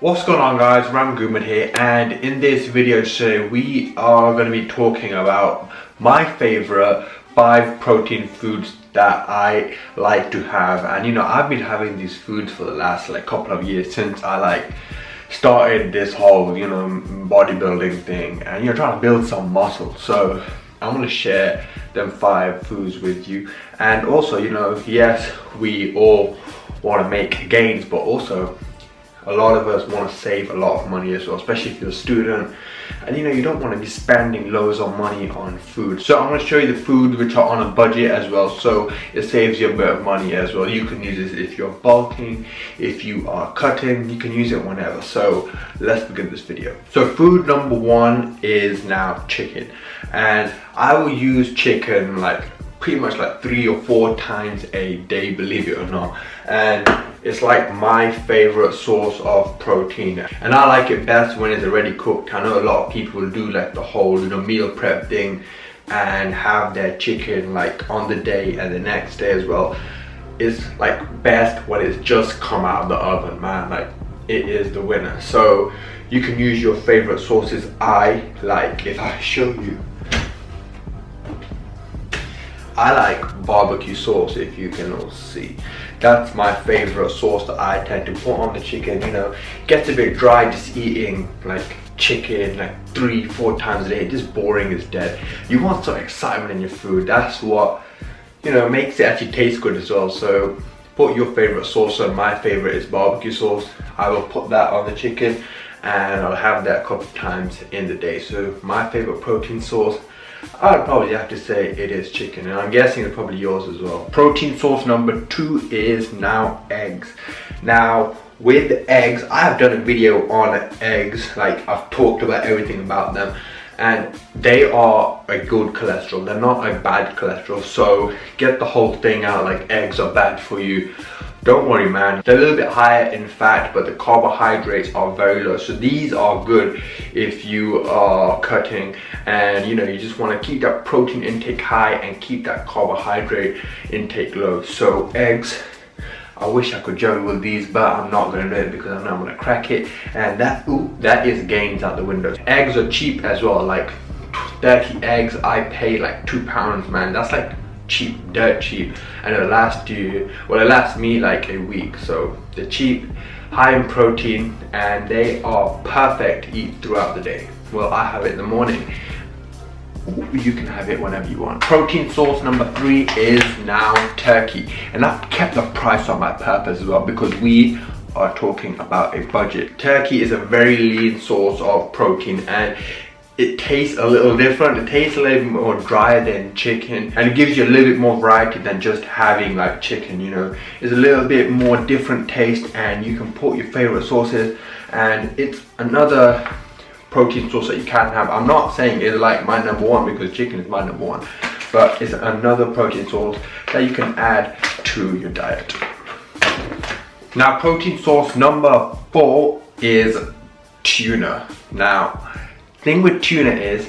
What's going on, guys? ramghuman here, and in this video today we are going to be talking about my favorite 5 protein foods that I like to have. And I've been having these foods for the last couple of years since I started this whole bodybuilding thing and trying to build some muscle. So I'm going to share them 5 foods with you. And also, yes, we all want to make gains, but also a lot of us want to save a lot of money as well, especially if you're a student and you don't want to be spending loads of money on food. So I'm going to show you the foods which are on a budget as well, so it saves you a bit of money as well. You can use this if you're bulking, if you are cutting, you can use it whenever. So let's begin this video. So food number 1 is now chicken, and I will use chicken pretty much 3 or 4 times a day, believe it or not. And it's my favorite source of protein, and I like it best when it's already cooked. I know a lot of people do the whole meal prep thing and have their chicken on the day and the next day as well. It's best when it's just come out of the oven, man. It is the winner. So you can use your favorite sauces. If I show you, I like barbecue sauce, if you can all see. That's my favorite sauce that I tend to put on the chicken. It gets a bit dry just eating chicken 3-4 times a day. Just boring as dead. You want some excitement in your food. That's what makes it actually taste good as well. So put your favorite sauce on. My favorite is barbecue sauce. I will put that on the chicken and I'll have that a couple of times in the day. So my favorite protein sauce, I'd probably have to say it is chicken, and I'm guessing it's probably yours as well. Protein source number 2 is now eggs. Now with eggs, I have done a video on eggs, I've talked about everything about them, and they are a good cholesterol. They're not a bad cholesterol, so get the whole thing out eggs are bad for you. Don't worry, man. They're a little bit higher in fat, but the carbohydrates are very low. So these are good if you are cutting and you just want to keep that protein intake high and keep that carbohydrate intake low. So eggs, I wish I could juggle with these, but I'm not going to do it because I know I'm going to crack it. And that is gains out the window. Eggs are cheap as well. 30 eggs, I pay £2, man. That's cheap, dirt cheap, and it'll last you, well, it lasts me a week. So they're cheap, high in protein, and they are perfect to eat throughout the day. Well, I have it in the morning. You can have it whenever you want. Protein source number 3 is now turkey, and I've kept the price on my purpose as well because we are talking about a budget. Turkey is a very lean source of protein, and it tastes a little different. It tastes a little bit more dry than chicken, and it gives you a little bit more variety than just having chicken. It's a little bit more different taste, and you can put your favorite sauces, and it's another protein source that you can have. I'm not saying it's my number 1 because chicken is my number 1, but it's another protein source that you can add to your diet. Now protein source number 4 is tuna. Now thing with tuna is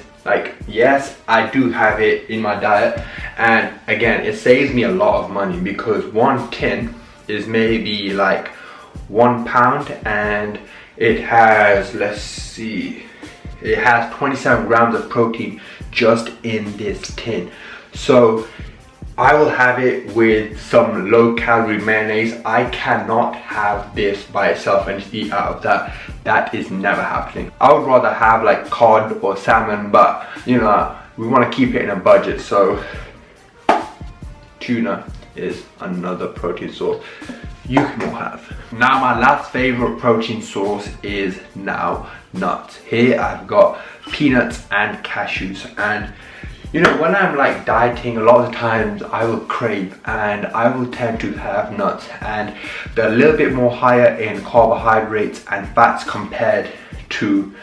yes, I do have it in my diet, and again it saves me a lot of money because 1 tin is maybe 1 pound, and it has, let's see, it has 27 grams of protein just in this tin. So I will have it with some low calorie mayonnaise. I cannot have this by itself and just eat out of that. That is never happening. I would rather have cod or salmon, but we want to keep it in a budget. So tuna is another protein source you can all have. Now my last favorite protein source is now nuts. Here I've got peanuts and cashews, and when I'm dieting, a lot of the times I will crave and I will tend to have nuts, and they're a little bit more higher in carbohydrates and fats compared to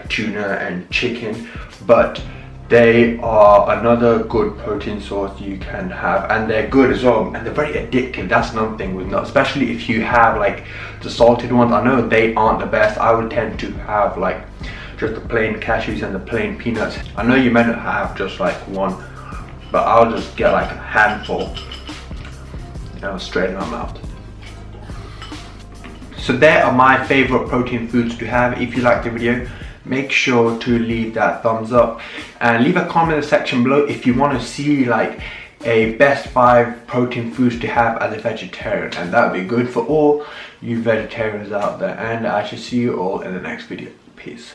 tuna and chicken, but they are another good protein source you can have, and they're good as well, and they're very addictive. That's another thing with nuts, especially if you have the salted ones. I know they aren't the best. I would tend to have just the plain cashews and the plain peanuts. I know you may not have just one, but I'll just get a handful straight in my mouth. So there are my favorite protein foods to have. If you like the video, make sure to leave that thumbs up and leave a comment in the section below if you want to see like a best 5 protein foods to have as a vegetarian, and that would be good for all you vegetarians out there. And I shall see you all in the next video. Peace.